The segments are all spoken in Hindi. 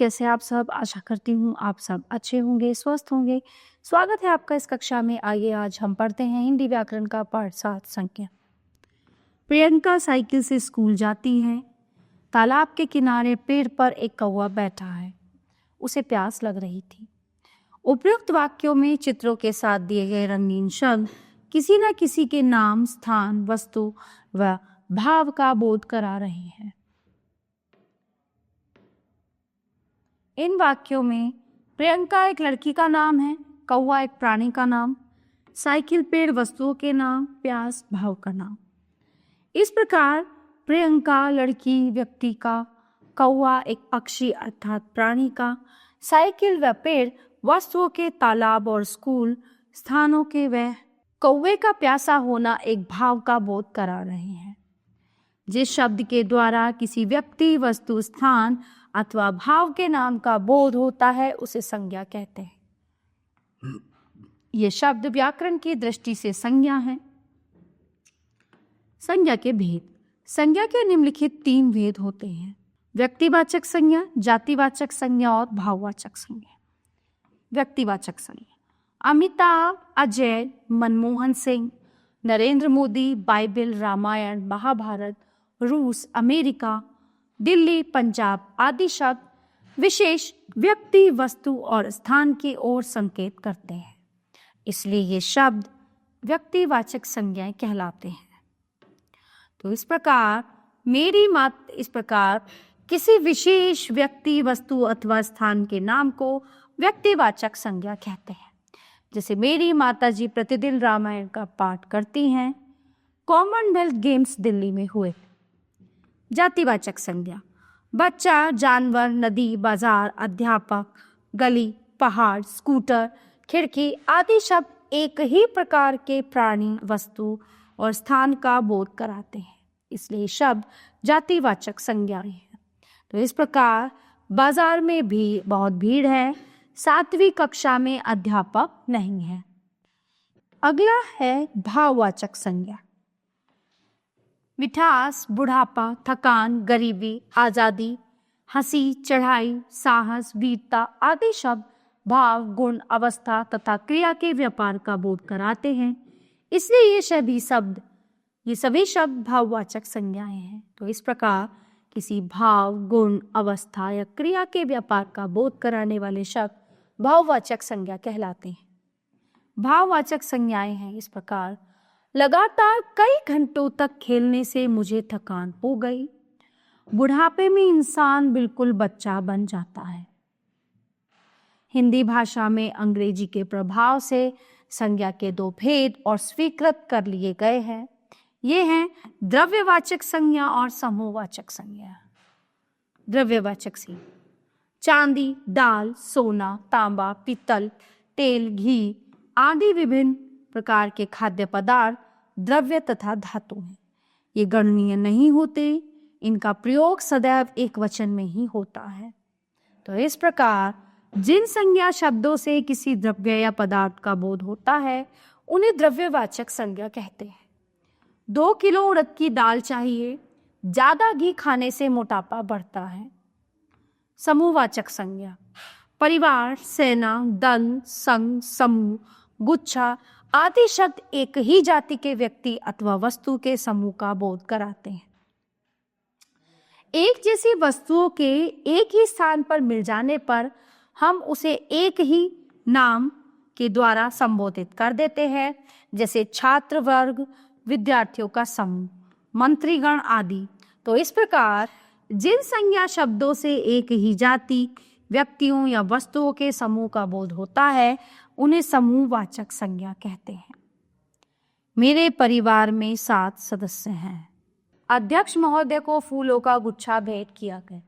कैसे आप सब? आशा करती हूँ आप सब अच्छे होंगे, स्वस्थ होंगे। स्वागत है आपका इस कक्षा में। आइए आज हम पढ़ते हैं हिंदी व्याकरण का पाठ 7 संज्ञा। प्रियंका साइकिल से स्कूल जाती है। तालाब के किनारे पेड़ पर एक कौवा बैठा है। उसे प्यास लग रही थी। उपयुक्त वाक्यों में चित्रों के साथ दिए गए रंगीन शब्द किसी न किसी के नाम, स्थान, वस्तु व भाव का बोध करा रहे हैं। इन वाक्यों में प्रियंका एक लड़की का नाम है, कौवा एक प्राणी का नाम, साइकिल पेड़ वस्तुओं के नाम, प्यास भाव का नाम। इस प्रकार प्रियंका लड़की व्यक्ति का, कौवा एक पक्षी अर्थात प्राणी का, साइकिल व पेड़ वस्तुओं के, तालाब और स्कूल स्थानों के व कौवे का प्यासा होना एक भाव का बोध करा रहे हैं। जिस शब्द के द्वारा किसी व्यक्ति, वस्तु, स्थान अथवा भाव के नाम का बोध होता है उसे संज्ञा कहते हैं। ये शब्द व्याकरण की दृष्टि से संज्ञा है। संज्ञा के भेद। संज्ञा के निम्नलिखित 3 भेद होते हैं: व्यक्तिवाचक संज्ञा, जातिवाचक संज्ञा और भाववाचक संज्ञा। व्यक्तिवाचक संज्ञा: अमिताभ, अजय, मनमोहन सिंह, नरेंद्र मोदी, बाइबिल, रामायण, महाभारत, रूस, अमेरिका, दिल्ली, पंजाब आदि शब्द विशेष व्यक्ति, वस्तु और स्थान की ओर संकेत करते हैं, इसलिए ये शब्द व्यक्तिवाचक संज्ञाएं कहलाते हैं। तो इस प्रकार किसी विशेष व्यक्ति, वस्तु अथवा स्थान के नाम को व्यक्तिवाचक संज्ञा कहते हैं। जैसे मेरी माताजी प्रतिदिन रामायण का पाठ करती हैं। कॉमनवेल्थ गेम्स दिल्ली में हुए। जातिवाचक संज्ञा: बच्चा, जानवर, नदी, बाजार, अध्यापक, गली, पहाड़, स्कूटर, खिड़की आदि शब्द एक ही प्रकार के प्राणी, वस्तु और स्थान का बोध कराते हैं, इसलिए शब्द जातिवाचक संज्ञाएं हैं। तो इस प्रकार बाजार में भी बहुत भीड़ है, 7वीं कक्षा में अध्यापक नहीं है। अगला है भाववाचक संज्ञा। मिठास, बुढ़ापा, थकान, गरीबी, आजादी, हंसी, चढ़ाई, साहस, वीरता आदि शब्द भाव, गुण, अवस्था तथा क्रिया के व्यापार का बोध कराते हैं, इसलिए ये सभी शब्द भाववाचक संज्ञाएं हैं। तो इस प्रकार किसी भाव, गुण, अवस्था या क्रिया के व्यापार का बोध कराने वाले शब्द भाववाचक संज्ञा कहलाते हैं। भाववाचक संज्ञाएं हैं इस प्रकार: लगातार कई घंटों तक खेलने से मुझे थकान हो गई। बुढ़ापे में इंसान बिल्कुल बच्चा बन जाता है। हिंदी भाषा में अंग्रेजी के प्रभाव से संज्ञा के 2 भेद और स्वीकृत कर लिए गए हैं। ये हैं द्रव्यवाचक संज्ञा और समूहवाचक संज्ञा। द्रव्यवाचक संज्ञा: चांदी, दाल, सोना, तांबा, पीतल, तेल, घी आदि विभिन्न प्रकार के खाद्य पदार्थ द्रव्य तथा धातु हैं। ये गणनीय नहीं होते, इनका प्रयोग सदैव एक वचन में ही होता है। तो इस प्रकार जिन संज्ञा शब्दों से किसी द्रव्य या पदार्थ का बोध होता है उन्हें द्रव्यवाचक संज्ञा कहते हैं। 2 किलो उड़द की दाल चाहिए, ज्यादा घी खाने से मोटापा बढ़ता है। समूहवाचक संज्ञा: परिवार, सेना, दल, संघ, समूह, गुच्छा आदि शब्द एक ही जाति के व्यक्ति अथवा वस्तु के समूह का बोध कराते हैं। एक जैसी वस्तुओं के एक ही स्थान पर मिल जाने पर हम उसे एक ही नाम के द्वारा संबोधित कर देते हैं, जैसे छात्र वर्ग, विद्यार्थियों का समूह, मंत्रीगण आदि। तो इस प्रकार जिन संज्ञा शब्दों से एक ही जाति, व्यक्तियों या वस्तुओं के समूह का बोध होता है उन्हें समूहवाचक संज्ञा कहते हैं। मेरे परिवार में 7 सदस्य हैं। अध्यक्ष महोदय को फूलों का गुच्छा भेंट किया गया।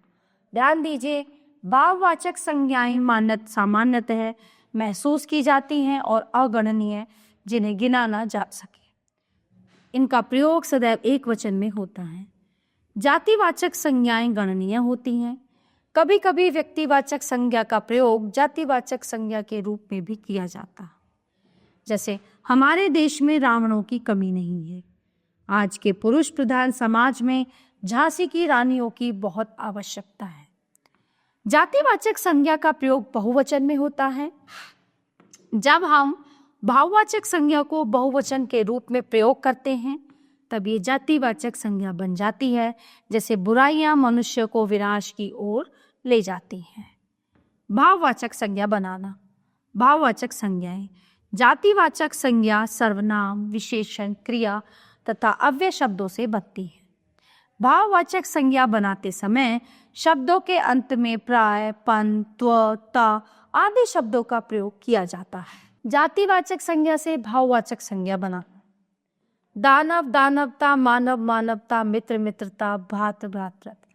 ध्यान दीजिए, भाववाचक संज्ञाएं सामान्यतः महसूस की जाती हैं और अगणनीय, जिन्हें गिना ना जा सके। इनका प्रयोग सदैव एक वचन में होता है। जातिवाचक संज्ञाएं गणनीय होती हैं। कभी कभी व्यक्तिवाचक संज्ञा का प्रयोग जातिवाचक संज्ञा के रूप में भी किया जाता है। जैसे हमारे देश में रावणों की कमी नहीं है। आज के पुरुष प्रधान समाज में झांसी की रानियों की बहुत आवश्यकता है। जातिवाचक संज्ञा का प्रयोग बहुवचन में होता है। जब हम भाववाचक संज्ञा को बहुवचन के रूप में प्रयोग करते हैं तब ये जातिवाचक संज्ञा बन जाती है। जैसे बुराइयां मनुष्य को विनाश की ओर ले जाती हैं। भाववाचक संज्ञा बनाना। भाववाचक संज्ञाएं। जातिवाचक संज्ञा सर्वनाम, विशेषण, क्रिया तथा अव्यय शब्दों से बनती है। भाववाचक संज्ञा बनाते समय शब्दों के अंत में प्राय, पन, त्व, ता आदि शब्दों का प्रयोग किया जाता है। जातिवाचक संज्ञा से भाववाचक संज्ञा बनाना। दानव दानवता, मानव मानवता, मित्र मित्रता, भ्रातृ भ्रातृत्व,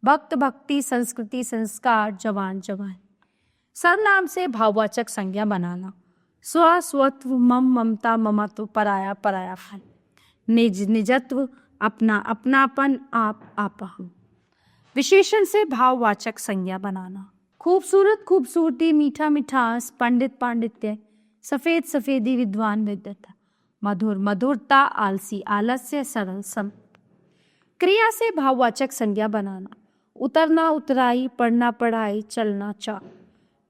भक्त भक्ति, संस्कृति संस्कार, जवान जवान। सर्वनाम से भाववाचक संज्ञा बनाना। स्व स्वत्व, मम ममता, ममत्व, पराया परायापन, निज निजत्व, अपना अपनापन, आप आपहम। विशेषण से भाववाचक संज्ञा बनाना। खूबसूरत खूबसूरती, मीठा मिठास, पंडित पांडित्य, सफेद सफेदी, विद्वान विद्वता, मधुर मधुरता, आलसी आलस्य, सरल सम। क्रिया से भाववाचक संज्ञा बनाना। उतरना उतराई, पढ़ना पढ़ाई, चलना चाल,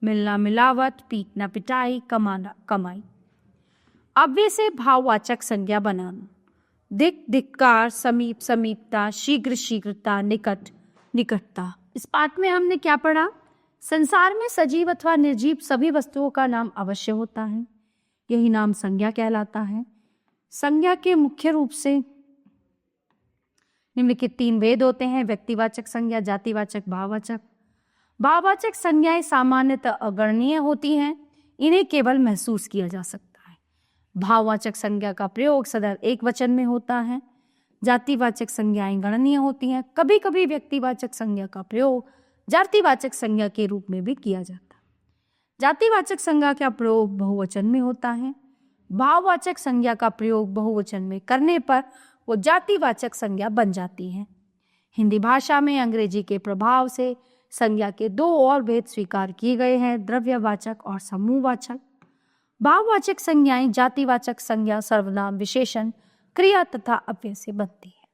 मिलना मिलावट, पीटना पिटाई, कमाना कमाई। अव्यय से भाववाचक संज्ञा बनाना। दिक धिक्कार, समीप समीपता, शीघ्र शीघ्रता, निकट निकटता। इस पाठ में हमने क्या पढ़ा? संसार में सजीव अथवा निर्जीव सभी वस्तुओं का नाम अवश्य होता है। यही नाम संज्ञा कहलाता है। संज्ञा के मुख्य रूप से निम्नलिखित 3 भेद होते हैं: व्यक्तिवाचक संज्ञा, जातिवाचक, भाववाचक। भाववाचक संज्ञाएं सामान्यतः अगणनीय होती हैं। इन्हें केवल महसूस किया जा सकता है। भाववाचक संज्ञा का प्रयोग सदैव एक वचन में होता है। जातिवाचक संज्ञाएं गणनीय होती हैं। कभी कभी व्यक्तिवाचक संज्ञा का प्रयोग जातिवाचक संज्ञा के रूप में भी किया जाता है। जातिवाचक संज्ञा का प्रयोग बहुवचन में होता है। भाववाचक संज्ञा का प्रयोग बहुवचन में करने पर वो जातिवाचक संज्ञा बन जाती है। हिंदी भाषा में अंग्रेजी के प्रभाव से संज्ञा के 2 और भेद स्वीकार किए गए हैं: द्रव्यवाचक और समूहवाचक। भाववाचक संज्ञाएं जातिवाचक संज्ञा सर्वनाम, विशेषण, क्रिया तथा अव्यय से बनती है।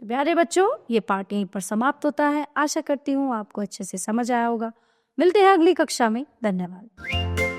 तो प्यारे बच्चों, ये पाठ यहीं पर समाप्त होता है। आशा करती हूँ आपको अच्छे से समझ आया होगा। मिलते हैं अगली कक्षा में। धन्यवाद।